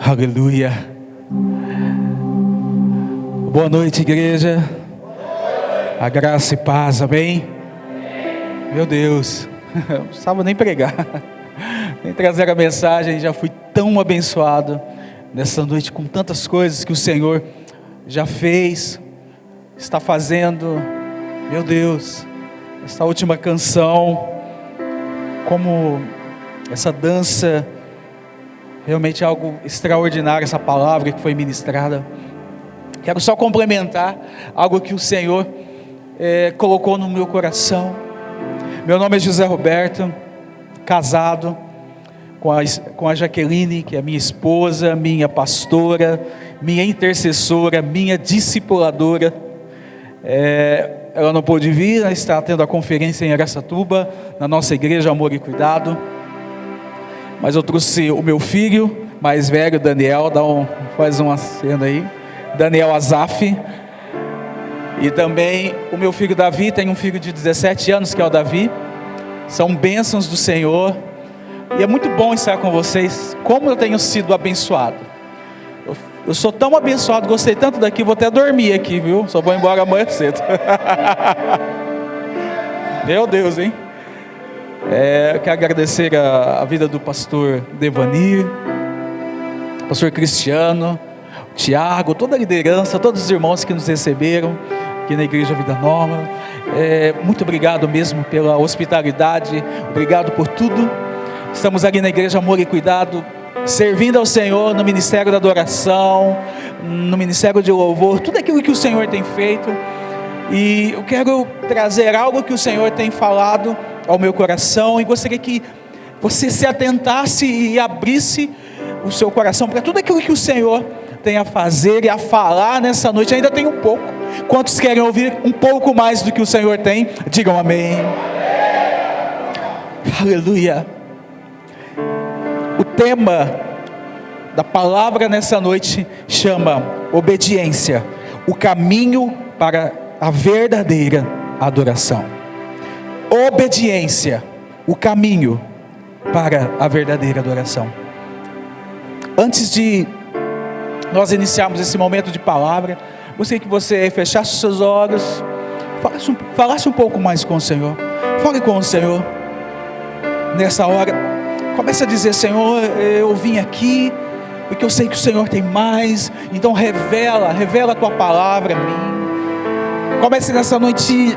Aleluia. Boa noite, igreja. A graça e paz, amém? Meu Deus, não precisava nem pregar, nem trazer a mensagem. Já fui tão abençoado nessa noite com tantas coisas que o Senhor já fez, está fazendo. Meu Deus, essa última canção, como essa dança, realmente é algo extraordinário, essa palavra que foi ministrada. Quero só complementar algo que o Senhor colocou no meu coração. Meu nome é José Roberto, casado com a Jaqueline, que é minha esposa, minha pastora, minha intercessora, minha discipuladora. Ela não pôde vir, ela está tendo a conferência em Araçatuba, na nossa igreja Amor e Cuidado. Mas eu trouxe o meu filho mais velho, Daniel, faz uma cena aí, Daniel Azaf. E também o meu filho Davi, tem um filho de 17 anos que é o Davi. São bênçãos do Senhor. E é muito bom estar com vocês. Como eu tenho sido abençoado. Eu sou tão abençoado, gostei tanto daqui, vou até dormir aqui, viu? Só vou embora amanhã cedo. Meu Deus, hein? Eu quero agradecer a vida do pastor Devanir, pastor Cristiano, Tiago, toda a liderança, todos os irmãos que nos receberam aqui na Igreja Vida Nova. Muito obrigado mesmo pela hospitalidade, obrigado por tudo. Estamos aqui na Igreja Amor e Cuidado, servindo ao Senhor no ministério da adoração, no ministério de louvor, tudo aquilo que o Senhor tem feito. E eu quero trazer algo que o Senhor tem falado ao meu coração, e gostaria que você se atentasse e abrisse o seu coração para tudo aquilo que o Senhor tem a fazer e a falar nessa noite. Ainda tem um pouco. Quantos querem ouvir um pouco mais do que o Senhor tem? Digam amém. Aleluia. O tema da palavra nessa noite chama obediência, o caminho para a verdadeira adoração. Obediência, o caminho para a verdadeira adoração. Antes de nós iniciarmos esse momento de palavra, gostaria que você fechasse os seus olhos, falasse um pouco mais com o Senhor. Fale com o Senhor nessa hora. Comece a dizer: Senhor, eu vim aqui porque eu sei que o Senhor tem mais. Então revela a tua palavra a mim. Comece nessa noite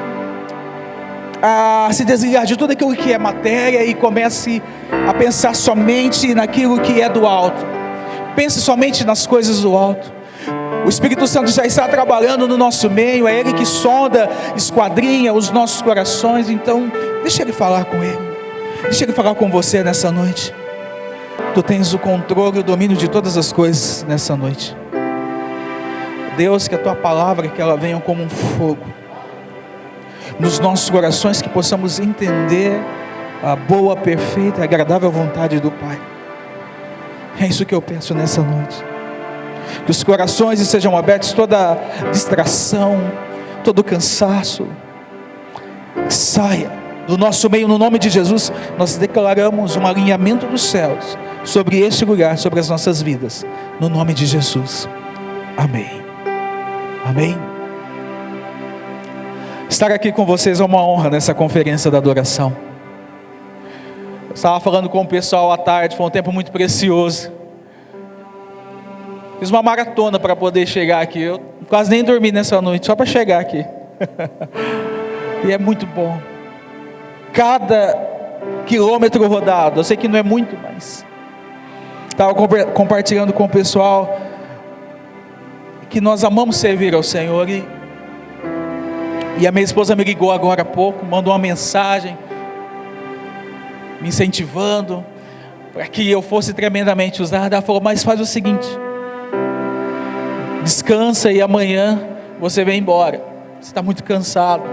a se desligar de tudo aquilo que é matéria e comece a pensar somente naquilo que é do alto. Pense somente nas coisas do alto. O Espírito Santo já está trabalhando no nosso meio, é Ele que sonda, esquadrinha os nossos corações. Então deixa Ele falar com Ele, deixa Ele falar com você nessa noite. Tu tens o controle e o domínio de todas as coisas nessa noite. Deus, que a tua palavra, que ela venha como um fogo nos nossos corações, que possamos entender a boa, perfeita e agradável vontade do Pai. É isso que eu peço nessa noite. Que os corações sejam abertos, toda distração, todo cansaço saia do nosso meio, no nome de Jesus. Nós declaramos um alinhamento dos céus sobre este lugar, sobre as nossas vidas, no nome de Jesus, amém. Amém. Estar aqui com vocês é uma honra nessa conferência da adoração. Eu estava falando com o pessoal à tarde, foi um tempo muito precioso. Fiz uma maratona para poder chegar aqui. Eu quase nem dormi nessa noite, só para chegar aqui. E é muito bom. Cada quilômetro rodado, eu sei que não é muito, mas estava compartilhando com o pessoal que nós amamos servir ao Senhor. E a minha esposa me ligou agora há pouco, mandou uma mensagem me incentivando para que eu fosse tremendamente usado. Ela falou: mas faz o seguinte, descansa e amanhã você vem embora, você está muito cansado.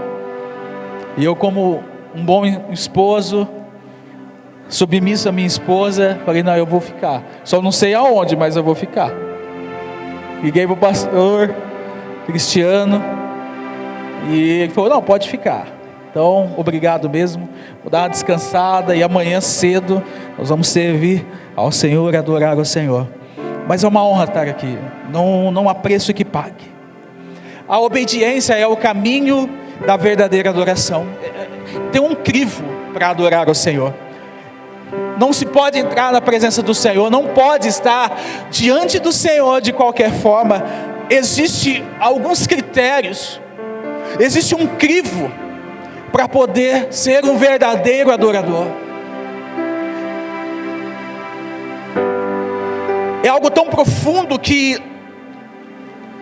E eu, como um bom esposo, submisso à minha esposa, falei: não, eu vou ficar, só não sei aonde, mas eu vou ficar. Liguei para o pastor Cristiano e ele falou: não, pode ficar. Então, obrigado mesmo, vou dar uma descansada e amanhã cedo nós vamos servir ao Senhor, adorar ao Senhor. mas é uma honra estar aqui. Não há preço que pague. A obediência é o caminho da verdadeira adoração. Tem um crivo para adorar o Senhor. Não se pode entrar na presença do Senhor, não pode estar diante do Senhor de qualquer forma. Existem alguns critérios, existe um crivo para poder ser um verdadeiro adorador. É algo tão profundo que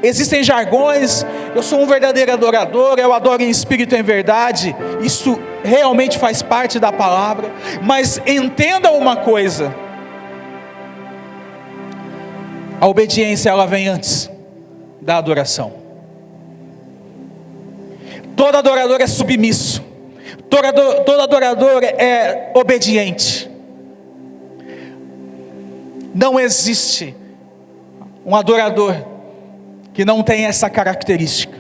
existem jargões. Eu sou um verdadeiro adorador, eu adoro em espírito e em verdade. Isso realmente faz parte da palavra. Mas entenda uma coisa: a obediência, ela vem antes da adoração. Todo adorador é submisso, todo adorador é obediente. Não existe um adorador que não tem essa característica.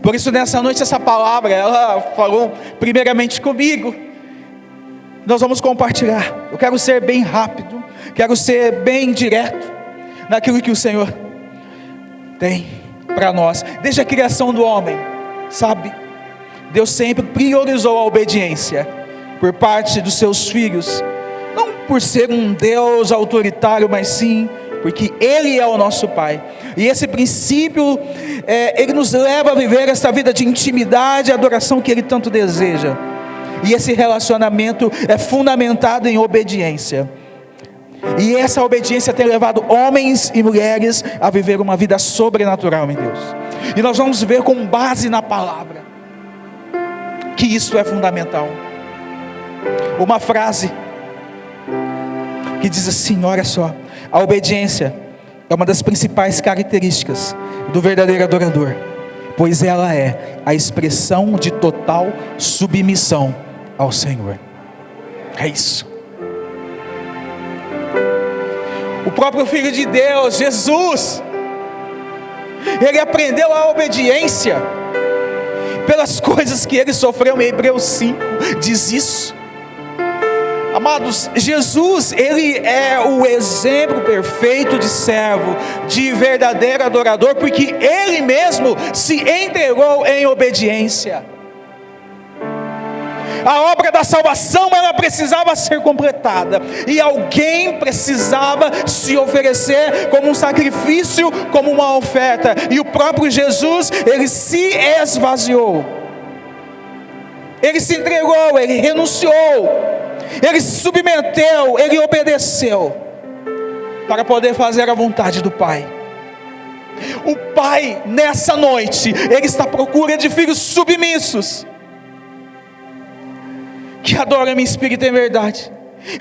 Por isso nessa noite essa palavra, ela falou primeiramente comigo. Nós vamos compartilhar. Eu quero ser bem rápido, quero ser bem direto naquilo que o Senhor tem para nós. Desde a criação do homem, sabe, Deus sempre priorizou a obediência por parte dos seus filhos. Não por ser um Deus autoritário, mas sim porque Ele é o nosso Pai. E esse princípio, Ele nos leva a viver essa vida de intimidade e adoração que Ele tanto deseja. E esse relacionamento é fundamentado em obediência. E essa obediência tem levado homens e mulheres a viver uma vida sobrenatural em Deus. E nós vamos ver com base na palavra que isso é fundamental. Uma frase que diz assim, olha só: a obediência é uma das principais características do verdadeiro adorador, pois ela é a expressão de total submissão ao Senhor. É isso. O próprio Filho de Deus, Jesus, Ele aprendeu a obediência pelas coisas que Ele sofreu. Em Hebreus 5 diz isso. Amados, Jesus, Ele é o exemplo perfeito de servo, de verdadeiro adorador, porque Ele mesmo se entregou em obediência. A obra da salvação, ela precisava ser completada, e alguém precisava se oferecer como um sacrifício, como uma oferta, e o próprio Jesus, Ele se esvaziou, Ele se entregou, Ele renunciou, Ele se submeteu, Ele obedeceu, para poder fazer a vontade do Pai. O Pai, nessa noite, Ele está à procura de filhos submissos, que adoram em espírito e em verdade,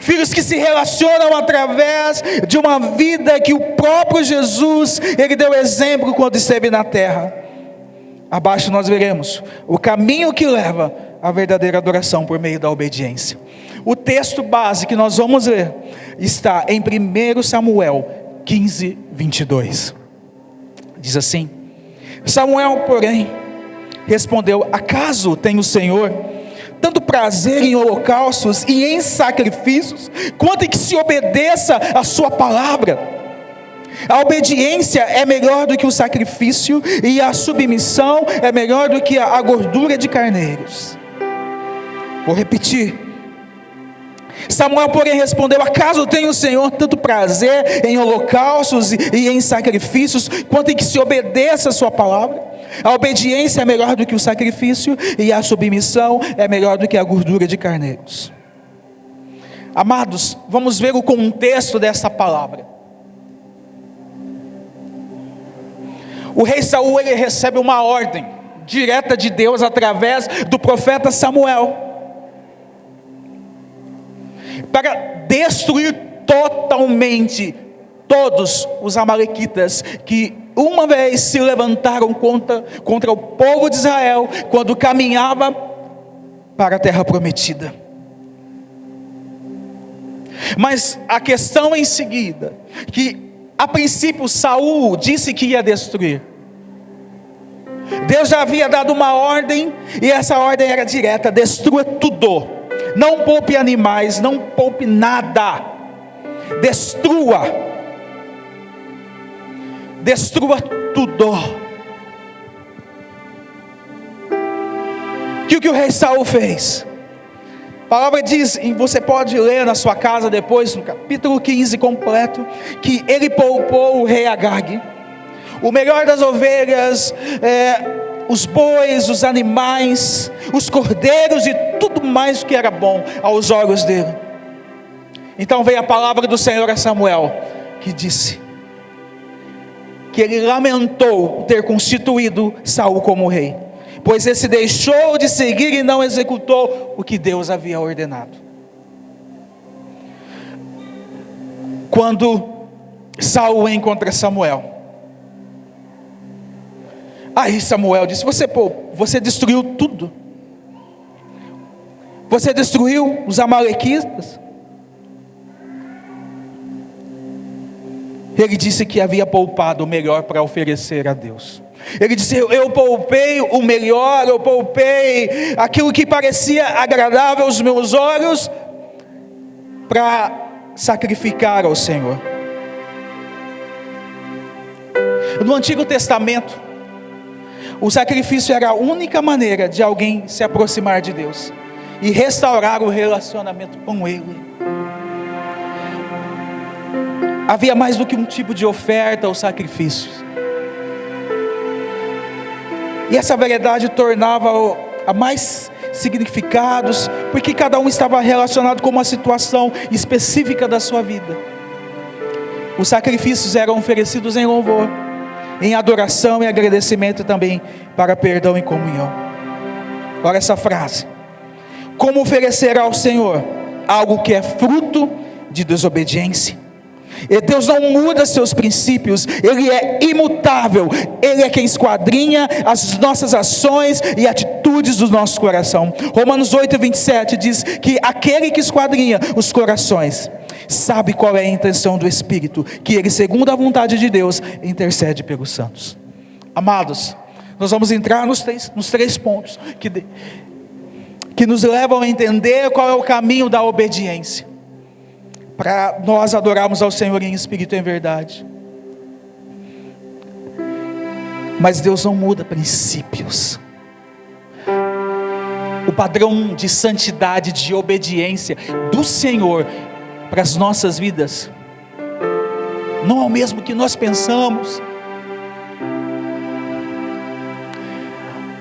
filhos que se relacionam através de uma vida que o próprio Jesus, Ele deu exemplo quando esteve na terra. Abaixo nós veremos o caminho que leva à verdadeira adoração por meio da obediência. O texto base que nós vamos ler está em 1 Samuel 15, 22. Diz assim: Samuel, porém, respondeu: acaso tem o Senhor tanto prazer em holocaustos e em sacrifícios, quanto em que se obedeça a sua palavra? A obediência é melhor do que o sacrifício, e a submissão é melhor do que a gordura de carneiros. Vou repetir. Samuel, porém, respondeu: acaso tem o Senhor tanto prazer em holocaustos e em sacrifícios, quanto em que se obedeça a sua palavra? A obediência é melhor do que o sacrifício, e a submissão é melhor do que a gordura de carneiros. Amados, vamos ver o contexto dessa palavra. O rei Saul, ele recebe uma ordem direta de Deus através do profeta Samuel, para destruir totalmente todos os amalequitas que uma vez se levantaram contra o povo de Israel, quando caminhava para a terra prometida. Mas a questão em seguida, que a princípio Saul disse que ia destruir. Deus já havia dado uma ordem, e essa ordem era direta: destrua tudo, não poupe animais, não poupe nada, destrua. destrua tudo. Que o que o rei Saul fez? A palavra diz, e você pode ler na sua casa depois, no capítulo 15 completo, que ele poupou o rei Agag, o melhor das ovelhas, os bois, os animais, os cordeiros e tudo mais que era bom aos olhos dele. Então veio a palavra do Senhor a Samuel, que disse que ele lamentou ter constituído Saul como rei, pois esse deixou de seguir e não executou o que Deus havia ordenado. Quando Saul encontra Samuel, aí Samuel disse: você destruiu tudo, você destruiu os amalequitas. Ele disse que havia poupado o melhor para oferecer a Deus. Ele disse: eu poupei o melhor, eu poupei aquilo que parecia agradável aos meus olhos, para sacrificar ao Senhor. No Antigo Testamento, o sacrifício era a única maneira de alguém se aproximar de Deus e restaurar o relacionamento com Ele. Havia mais do que um tipo de oferta ou sacrifícios. E essa verdade tornava a mais significados, porque cada um estava relacionado com uma situação específica da sua vida. Os sacrifícios eram oferecidos em louvor, em adoração e agradecimento também, para perdão e comunhão. Olha essa frase: como oferecer ao Senhor algo que é fruto de desobediência? E Deus não muda seus princípios, Ele é imutável, Ele é quem esquadrinha as nossas ações e atitudes do nosso coração. Romanos 8:27 diz que aquele que esquadrinha os corações sabe qual é a intenção do Espírito, que Ele, segundo a vontade de Deus, intercede pelos santos. Amados, nós vamos entrar nos três pontos que nos levam a entender qual é o caminho da obediência, para nós adorarmos ao Senhor em espírito e em verdade. Mas Deus não muda princípios. O padrão de santidade, de obediência do Senhor para as nossas vidas não é o mesmo que nós pensamos.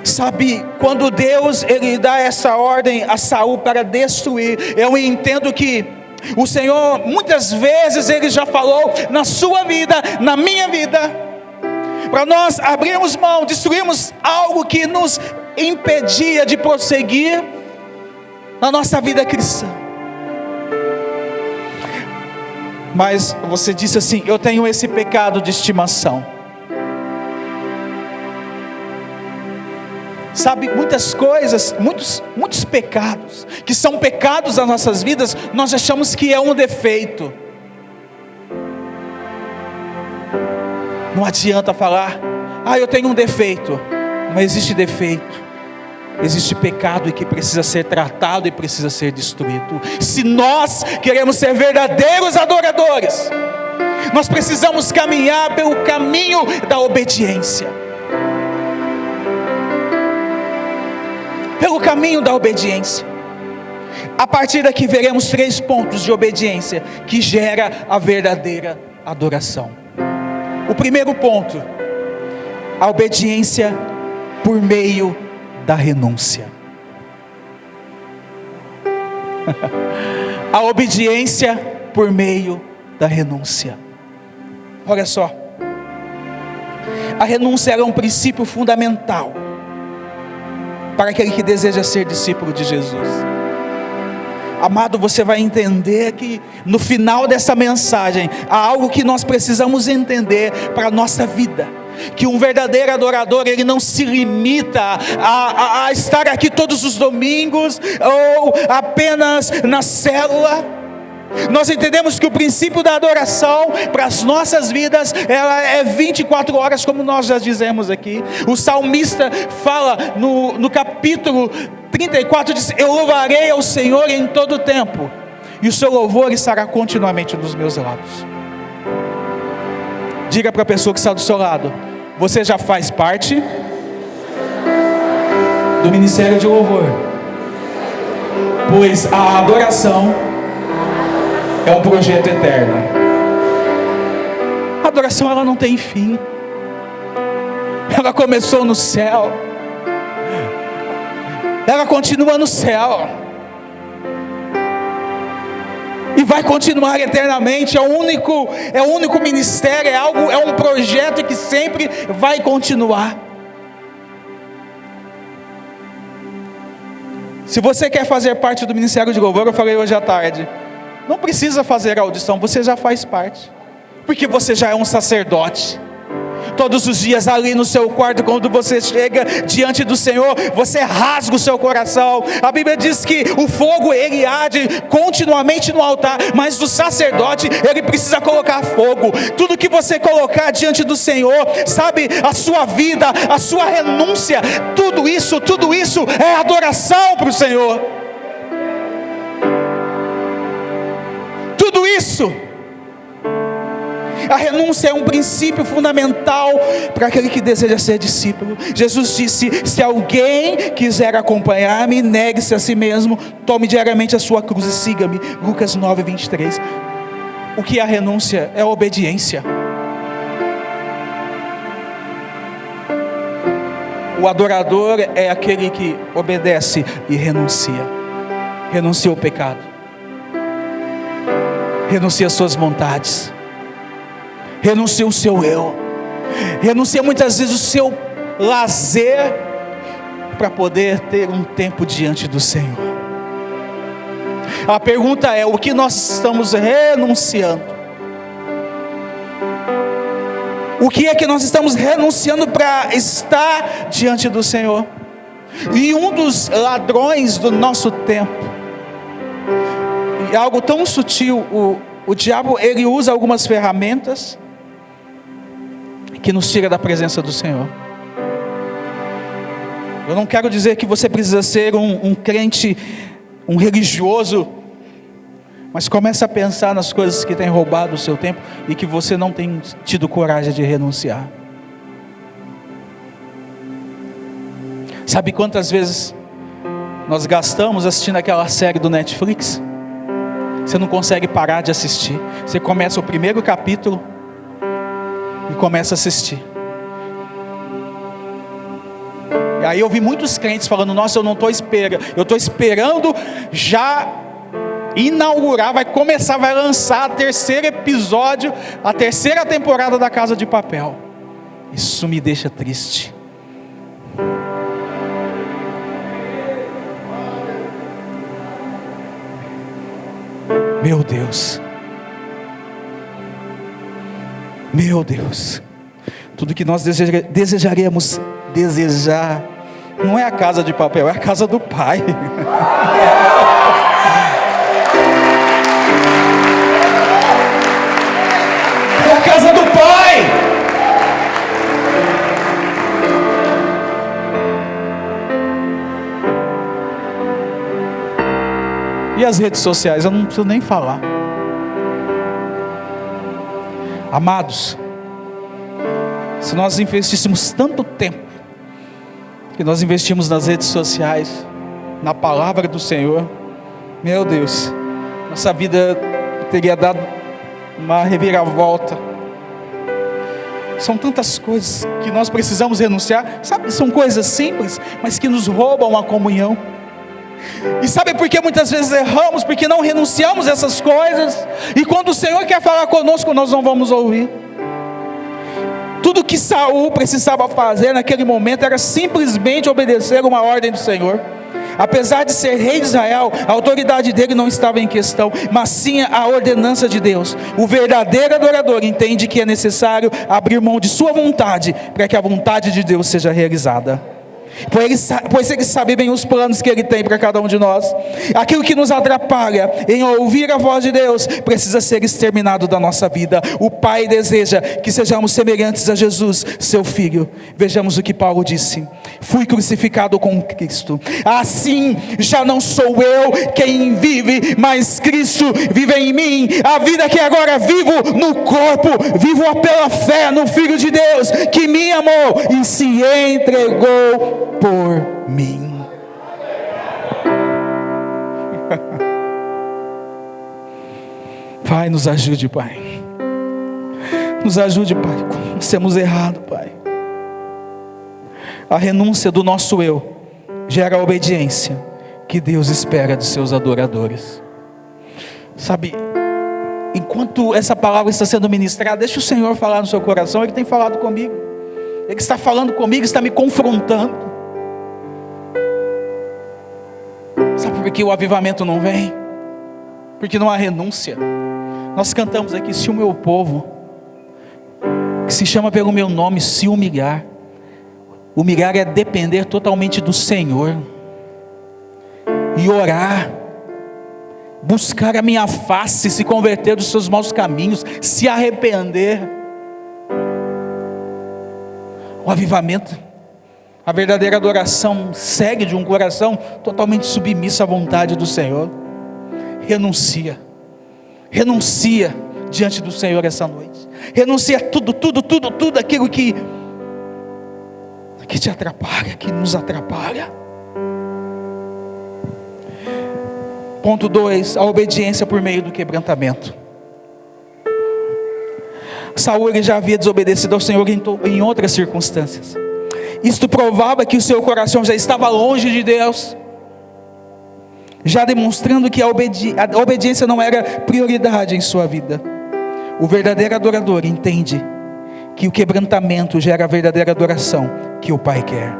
Sabe, quando Deus ele dá essa ordem a Saul para destruir, eu entendo que o Senhor muitas vezes Ele já falou na sua vida, na minha vida, para nós abrirmos mão, destruirmos algo que nos impedia de prosseguir na nossa vida cristã. Mas você disse assim: eu tenho esse pecado de estimação. Sabe, muitas coisas, muitos pecados, que são pecados nas nossas vidas, nós achamos que é um defeito. Não adianta falar: eu tenho um defeito. Não existe defeito. Existe pecado e que precisa ser tratado e precisa ser destruído. Se nós queremos ser verdadeiros adoradores, nós precisamos caminhar pelo caminho da obediência. Pelo caminho da obediência. A partir daqui veremos 3 pontos de obediência que gera a verdadeira adoração. O primeiro ponto: a obediência por meio da renúncia. A obediência por meio da renúncia. Olha só, a renúncia é um princípio fundamental para aquele que deseja ser discípulo de Jesus. Amado, você vai entender que no final dessa mensagem há algo que nós precisamos entender para a nossa vida. Que um verdadeiro adorador, ele não se limita a estar aqui todos os domingos, ou apenas na célula. Nós entendemos que o princípio da adoração para as nossas vidas, ela é 24 horas, como nós já dizemos aqui. O salmista fala no capítulo 34, diz: eu louvarei ao Senhor em todo o tempo, e o seu louvor estará continuamente nos meus lábios. Diga para a pessoa que está do seu lado: você já faz parte do ministério de louvor, pois a adoração é um projeto eterno. A adoração, ela não tem fim. Ela começou no céu, ela continua no céu e vai continuar eternamente. É o único ministério, é um projeto que sempre vai continuar. Se você quer fazer parte do ministério de louvor, eu falei hoje à tarde, não precisa fazer audição, você já faz parte, porque você já é um sacerdote. Todos os dias ali no seu quarto, quando você chega diante do Senhor, você rasga o seu coração. A Bíblia diz que o fogo, ele arde continuamente no altar, mas o sacerdote, ele precisa colocar fogo. Tudo que você colocar diante do Senhor, sabe, a sua vida, a sua renúncia, tudo isso é adoração para o Senhor. Tudo isso. A renúncia é um princípio fundamental para aquele que deseja ser discípulo. Jesus disse: se alguém quiser acompanhar-me, negue-se a si mesmo, tome diariamente a sua cruz e siga-me. Lucas 9:23. O que é a renúncia? É a obediência. O adorador é aquele que obedece e renuncia. Renuncia ao pecado, renuncia às suas vontades, renuncia o seu eu, renuncia muitas vezes o seu lazer, para poder ter um tempo diante do Senhor. A pergunta é: o que nós estamos renunciando? O que é que nós estamos renunciando para estar diante do Senhor? E um dos ladrões do nosso tempo, e algo tão sutil, o diabo, ele usa algumas ferramentas que nos tira da presença do Senhor. Eu não quero dizer que você precisa ser um crente, um religioso, mas comece a pensar nas coisas que têm roubado o seu tempo e que você não tem tido coragem de renunciar. Sabe quantas vezes nós gastamos assistindo aquela série do Netflix? Você não consegue parar de assistir. Você começa o primeiro capítulo e começa a assistir. E aí eu vi muitos crentes falando: nossa, eu estou esperando já inaugurar, vai começar, vai lançar o terceiro episódio, a terceira temporada da Casa de Papel. Isso me deixa triste. Meu Deus, meu Deus, tudo que nós desejaremos desejar, não é a casa de papel, é a casa do Pai. É a casa do Pai. E as redes sociais, eu não preciso nem falar. Amados, se nós investíssemos tanto tempo que nós investimos nas redes sociais, na palavra do Senhor, meu Deus, nossa vida teria dado uma reviravolta. São tantas coisas que nós precisamos renunciar, sabe? São coisas simples, mas que nos roubam a comunhão. E sabe por que muitas vezes erramos? Porque não renunciamos a essas coisas, e quando o Senhor quer falar conosco, nós não vamos ouvir. Tudo que Saul precisava fazer naquele momento era simplesmente obedecer uma ordem do Senhor. Apesar de ser rei de Israel, a autoridade dele não estava em questão, mas sim a ordenança de Deus. O verdadeiro adorador entende que é necessário abrir mão de sua vontade, para que a vontade de Deus seja realizada. Pois Ele sabe bem os planos que Ele tem para cada um de nós. Aquilo que nos atrapalha em ouvir a voz de Deus precisa ser exterminado da nossa vida. O Pai deseja que sejamos semelhantes a Jesus, seu Filho. Vejamos o que Paulo disse: fui crucificado com Cristo, assim já não sou eu quem vive, mas Cristo vive em mim. A vida que agora vivo no corpo, vivo pela fé no Filho de Deus, que me amou e se entregou por mim. Pai, nos ajude, Pai. Nos ajude, Pai, quando nós temos errado, Pai. A renúncia do nosso eu gera a obediência que Deus espera de seus adoradores. Sabe, enquanto essa palavra está sendo ministrada, deixa o Senhor falar no seu coração. Ele tem falado comigo. Ele está falando comigo, está me confrontando. Sabe por que o avivamento não vem? Porque não há renúncia. Nós cantamos aqui: se o meu povo, que se chama pelo meu nome, se humilhar. Humilhar é depender totalmente do Senhor. E orar. Buscar a minha face, se converter dos seus maus caminhos, se arrepender. O avivamento, a verdadeira adoração segue de um coração totalmente submisso à vontade do Senhor. Renuncia diante do Senhor essa noite. Renuncia tudo aquilo que te atrapalha, que nos atrapalha. Ponto 2, a obediência por meio do quebrantamento. Saul, ele já havia desobedecido ao Senhor em outras circunstâncias. Isto provava que o seu coração já estava longe de Deus, já demonstrando que a obediência não era prioridade em sua vida. O verdadeiro adorador entende que o quebrantamento gera a verdadeira adoração que o Pai quer.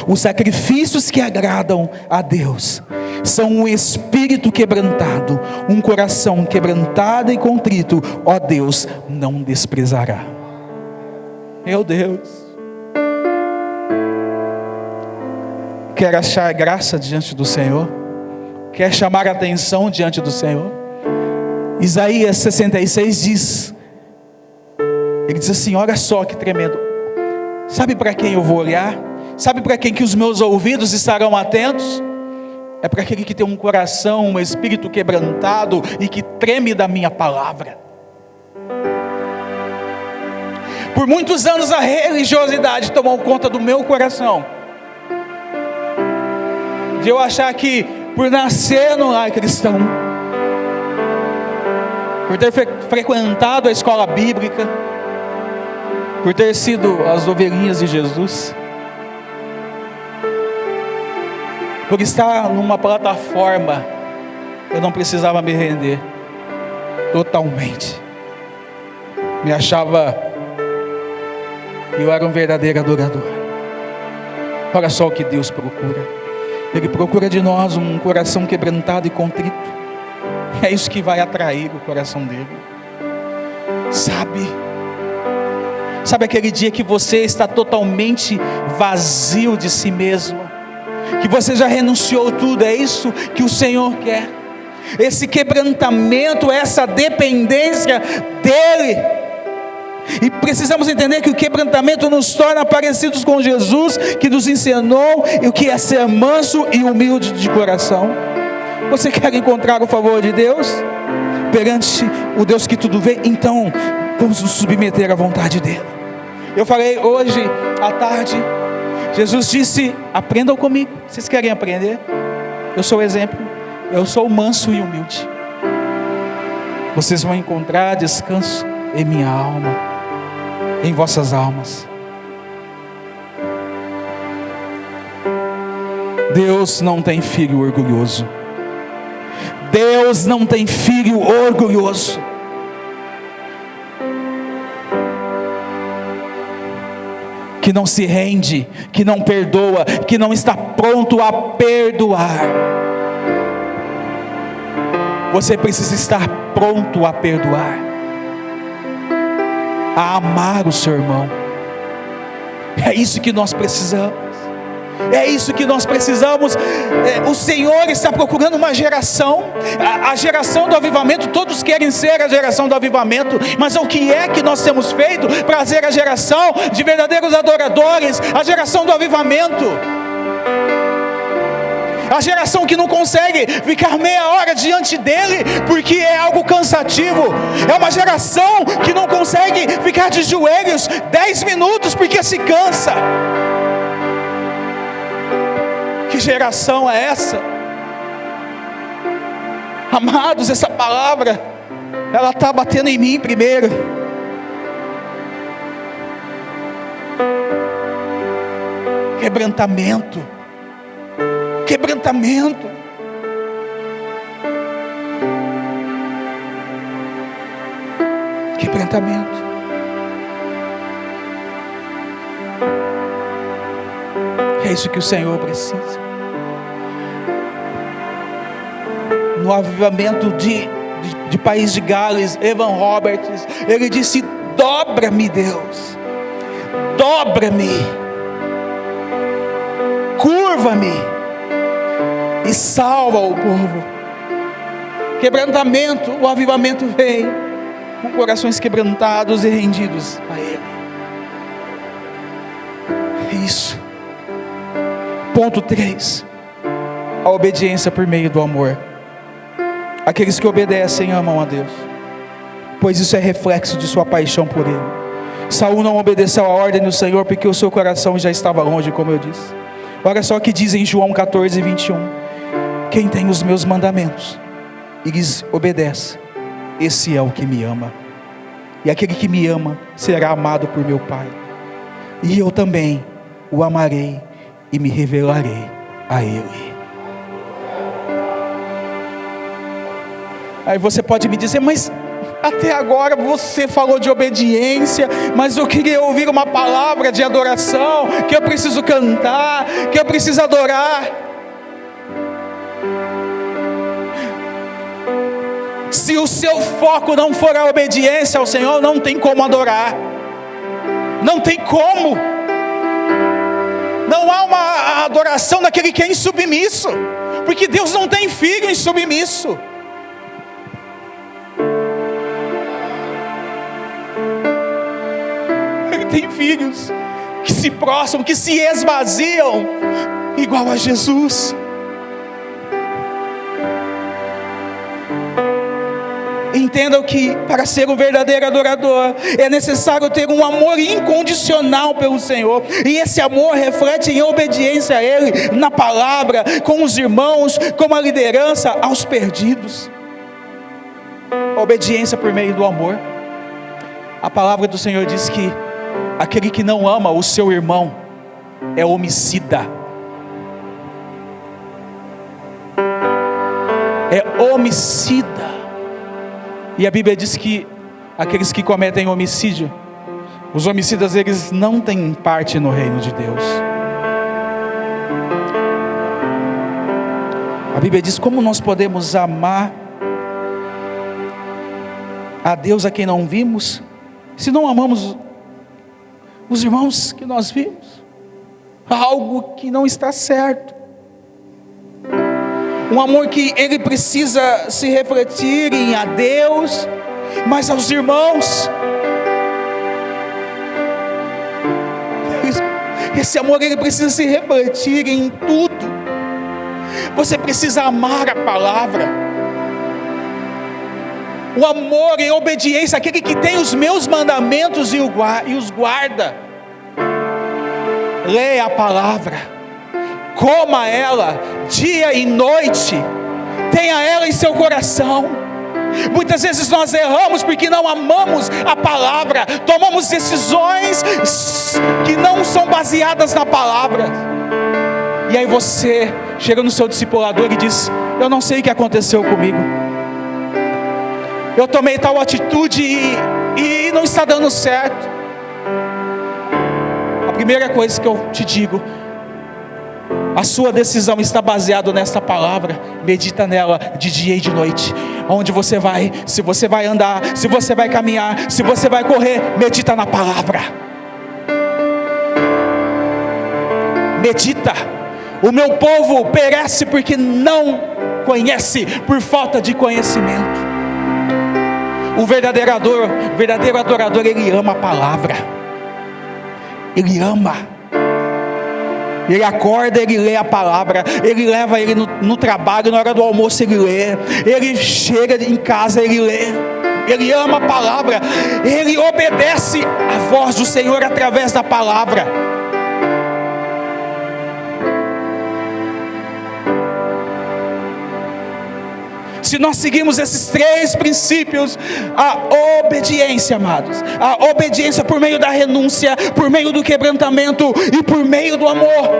Os sacrifícios que agradam a Deus são um espírito quebrantado, um coração quebrantado e contrito, ó Deus, não desprezará. Meu Deus, quer achar graça diante do Senhor? Quer chamar a atenção diante do Senhor? Isaías 66 diz, ele diz assim: olha só que tremendo, sabe para quem eu vou olhar? Sabe para quem que os meus ouvidos estarão atentos? É para aquele que tem um coração, um espírito quebrantado e que treme da minha palavra. Por muitos anos a religiosidade tomou conta do meu coração, de eu achar que por nascer no lar cristão, por ter frequentado a escola bíblica, por ter sido as ovelhinhas de Jesus, por estar numa plataforma, eu não precisava me render totalmente. Me achava, eu era um verdadeiro adorador. Olha só o que Deus procura. Ele procura de nós um coração quebrantado e contrito. É isso que vai atrair o coração dele. Sabe aquele dia que você está totalmente vazio de si mesmo, que você já renunciou tudo? É isso que o Senhor quer. Esse quebrantamento, essa dependência dele. E precisamos entender que o quebrantamento nos torna parecidos com Jesus, que nos ensinou o que é ser manso e humilde de coração. Você quer encontrar o favor de Deus perante o Deus que tudo vê? Então vamos nos submeter à vontade dele. Eu falei hoje à tarde, Jesus disse: aprendam comigo. Vocês querem aprender? Eu sou o exemplo. Eu sou manso e humilde. Vocês vão encontrar descanso em minha alma, em vossas almas. Deus não tem filho orgulhoso. Deus não tem filho orgulhoso. Que não se rende, que não perdoa, que não está pronto a perdoar. Você precisa estar pronto a perdoar, a amar o seu irmão. É isso que nós precisamos. É isso que nós precisamos. O Senhor está procurando uma geração, a geração do avivamento. Todos querem ser a geração do avivamento, mas o que é que nós temos feito para ser a geração de verdadeiros adoradores, a geração do avivamento? A geração que não consegue ficar meia hora diante dele, porque é algo cansativo. É uma geração que não consegue ficar de joelhos 10 minutos, porque se cansa. Que geração é essa? Amados, essa palavra, ela está batendo em mim primeiro. Quebrantamento. Quebrantamento. Quebrantamento. É isso que o Senhor precisa. No avivamento de País de Gales, Evan Roberts, ele disse: dobra-me, Deus, dobra-me, curva-me e salva o povo. Quebrantamento, o avivamento vem com corações quebrantados e rendidos a Ele. É isso. Ponto 3, a obediência por meio do amor. Aqueles que obedecem amam a Deus, pois isso é reflexo de sua paixão por Ele. Saul não obedeceu a ordem do Senhor porque o seu coração já estava longe, como eu disse. Olha só o que diz em João 14, 21. Quem tem os meus mandamentos e lhes obedece, esse é o que me ama. E aquele que me ama será amado por meu Pai, e eu também o amarei e me revelarei a Ele. Aí você pode me dizer: mas até agora você falou de obediência, mas eu queria ouvir uma palavra de adoração, que eu preciso cantar, que eu preciso adorar. Se o seu foco não for a obediência ao Senhor, não tem como adorar. Não tem como. Não há uma adoração daquele que é insubmisso, porque Deus não tem filho insubmisso. Ele tem filhos que se prostram, que se esvaziam, igual a Jesus. Entendam que para ser um verdadeiro adorador é necessário ter um amor incondicional pelo Senhor, e esse amor reflete em obediência a Ele, na palavra, com os irmãos, com a liderança, aos perdidos. Obediência por meio do amor. A palavra do Senhor diz que aquele que não ama o seu irmão é homicida. É homicida. E a Bíblia diz que aqueles que cometem homicídio, os homicidas, eles não têm parte no reino de Deus. A Bíblia diz: como nós podemos amar a Deus a quem não vimos, se não amamos os irmãos que nós vimos? Algo que não está certo. Um amor que ele precisa se refletir em a Deus, mas aos irmãos. Esse amor, ele precisa se refletir em tudo. Você precisa amar a palavra. O amor e obediência, aquele que tem os meus mandamentos e os guarda. Leia a palavra, coma ela dia e noite, tenha ela em seu coração. Muitas vezes nós erramos porque não amamos a palavra, tomamos decisões que não são baseadas na palavra, e aí você chega no seu discipulador e diz: eu não sei o que aconteceu comigo, eu tomei tal atitude e não está dando certo. A primeira coisa que eu te digo: a sua decisão está baseada nesta palavra. Medita nela de dia e de noite. Onde você vai, se você vai andar, se você vai caminhar, se você vai correr, medita na palavra. medita. O meu povo perece porque não conhece, por falta de conhecimento. O verdadeiro adorador, ele ama a palavra. Ele ama. Ele acorda, ele lê a palavra. Ele leva ele no trabalho, na hora do almoço ele lê. Ele chega em casa, ele lê. Ele ama a palavra. Ele obedece a voz do Senhor através da palavra. Se nós seguirmos esses 3 princípios, a obediência, amados, a obediência por meio da renúncia, por meio do quebrantamento e por meio do amor,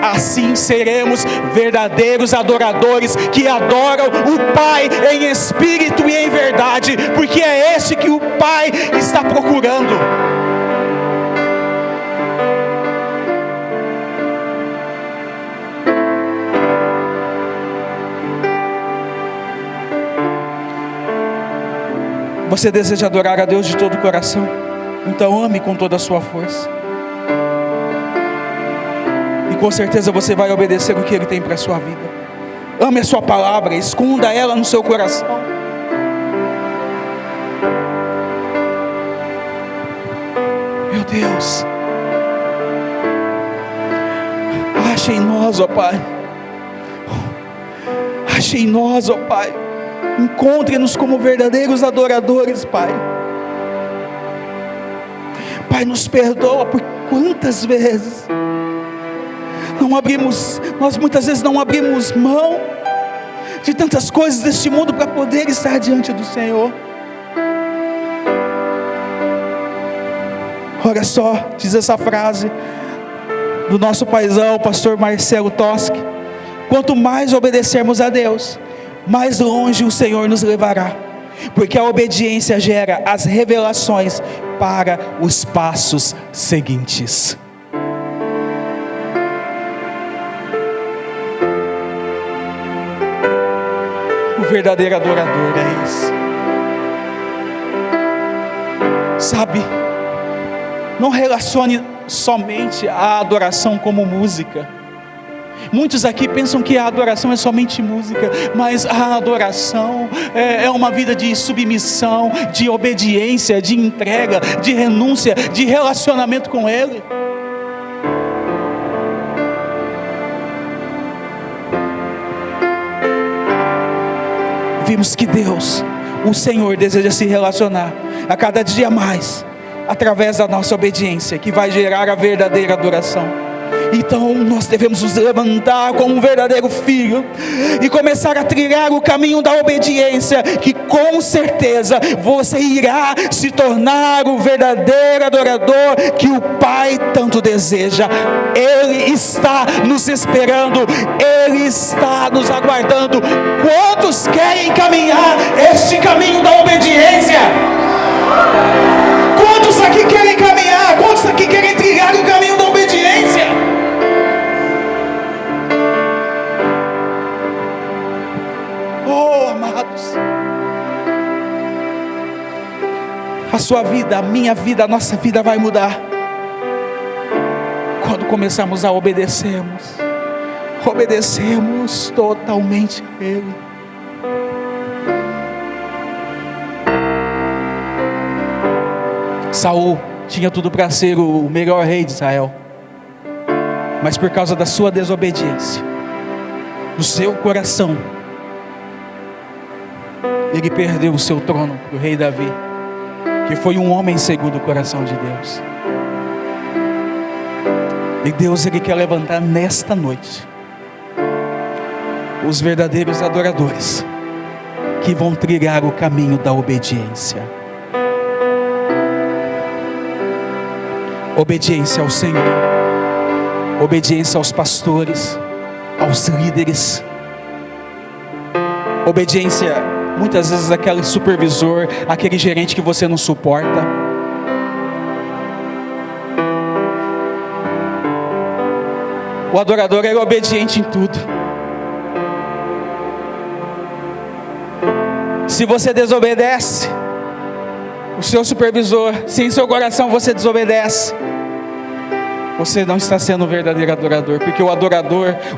assim seremos verdadeiros adoradores que adoram o Pai em espírito e em verdade, porque é este que o Pai está procurando. Você deseja adorar a Deus de todo o coração? Então ame com toda a sua força. E com certeza você vai obedecer o que Ele tem para a sua vida. Ame a sua palavra, esconda ela no seu coração. Meu Deus, ache em nós, ó Pai. Ache em nós, ó Pai. Encontre-nos como verdadeiros adoradores, Pai. Pai, nos perdoa por quantas vezes nós muitas vezes não abrimos mão de tantas coisas deste mundo para poder estar diante do Senhor. Olha só, diz essa frase do nosso paizão, o pastor Marcelo Toschi: quanto mais obedecermos a Deus, mais longe o Senhor nos levará, porque a obediência gera as revelações para os passos seguintes. O verdadeiro adorador é esse. Sabe, não relacione somente a adoração como música. Muitos aqui pensam que a adoração é somente música, mas a adoração é uma vida de submissão, de obediência, de entrega, de renúncia, de relacionamento com Ele. Vimos que Deus, o Senhor, deseja se relacionar a cada dia mais, através da nossa obediência, que vai gerar a verdadeira adoração. Então nós devemos nos levantar como um verdadeiro filho e começar a trilhar o caminho da obediência, que com certeza você irá se tornar o verdadeiro adorador que o Pai tanto deseja. Ele está nos esperando, Ele está nos aguardando. Quantos querem caminhar este caminho da obediência? Quantos aqui querem caminhar? Quantos aqui querem trilhar o caminho da obediência? Oh, amados, a sua vida, a minha vida, a nossa vida vai mudar quando começarmos a obedecermos totalmente a Ele. Saul tinha tudo para ser o melhor rei de Israel, mas por causa da sua desobediência, do seu coração, ele perdeu o seu trono para o rei Davi, que foi um homem segundo o coração de Deus. E Deus, Ele quer levantar nesta noite os verdadeiros adoradores, que vão trilhar o caminho da obediência. Obediência ao Senhor, obediência aos pastores, aos líderes, obediência muitas vezes àquele supervisor, aquele gerente que você não suporta. O adorador é obediente em tudo. Se você desobedece o seu supervisor, se em seu coração você desobedece, você não está sendo um verdadeiro adorador, porque o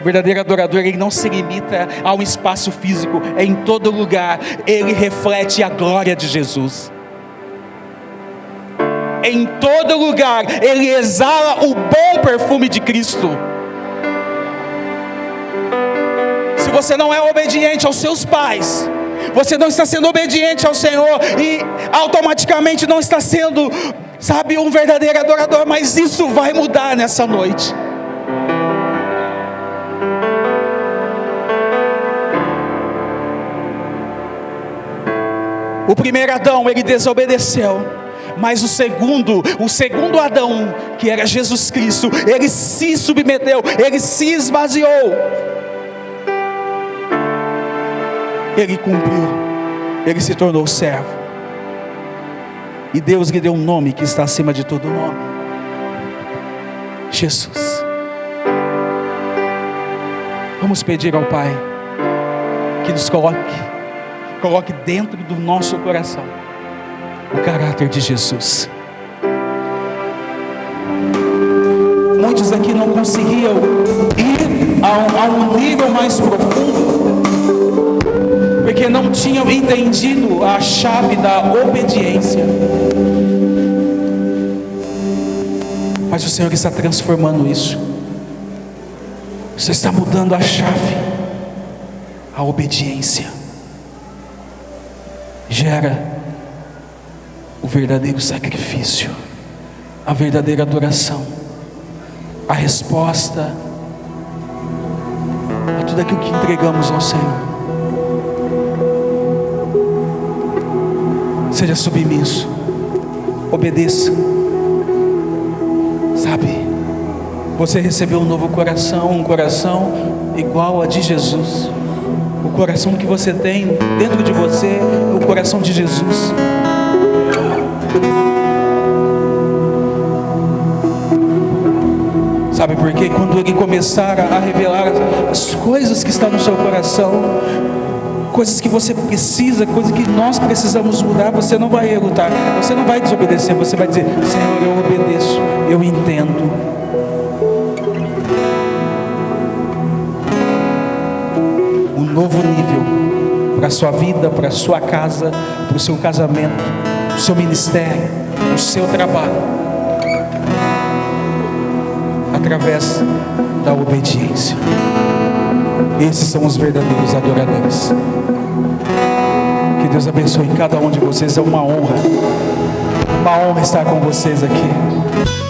verdadeiro adorador, ele não se limita a um espaço físico, é em todo lugar, ele reflete a glória de Jesus. Em todo lugar, ele exala o bom perfume de Cristo. Se você não é obediente aos seus pais, você não está sendo obediente ao Senhor e automaticamente não está sendo, sabe, um verdadeiro adorador, mas isso vai mudar nessa noite. O primeiro Adão, ele desobedeceu, mas o segundo Adão, que era Jesus Cristo, ele se submeteu, ele se esvaziou, ele cumpriu, ele se tornou servo, e Deus lhe deu um nome que está acima de todo nome: Jesus. Vamos pedir ao Pai que nos coloque dentro do nosso coração o caráter de Jesus. Muitos aqui não conseguiam ir a um nível mais profundo, porque não tinham entendido a chave da obediência. Mas o Senhor está transformando isso. Você está mudando a chave. A obediência gera o verdadeiro sacrifício, a verdadeira adoração, a resposta a tudo aquilo que entregamos ao Senhor. Seja submisso, obedeça. Sabe, você recebeu um novo coração, um coração igual a de Jesus. O coração que você tem dentro de você é o coração de Jesus. Sabe por quê? Quando Ele começar a revelar as coisas que estão no seu coração, coisas que você precisa, coisas que nós precisamos mudar, você não vai relutar, você não vai desobedecer, você vai dizer: Senhor, eu obedeço, eu entendo. Um novo nível para a sua vida, para a sua casa, para o seu casamento, para o seu ministério, para o seu trabalho, através da obediência. Esses são os verdadeiros adoradores. Que Deus abençoe cada um de vocês. É uma honra estar com vocês aqui.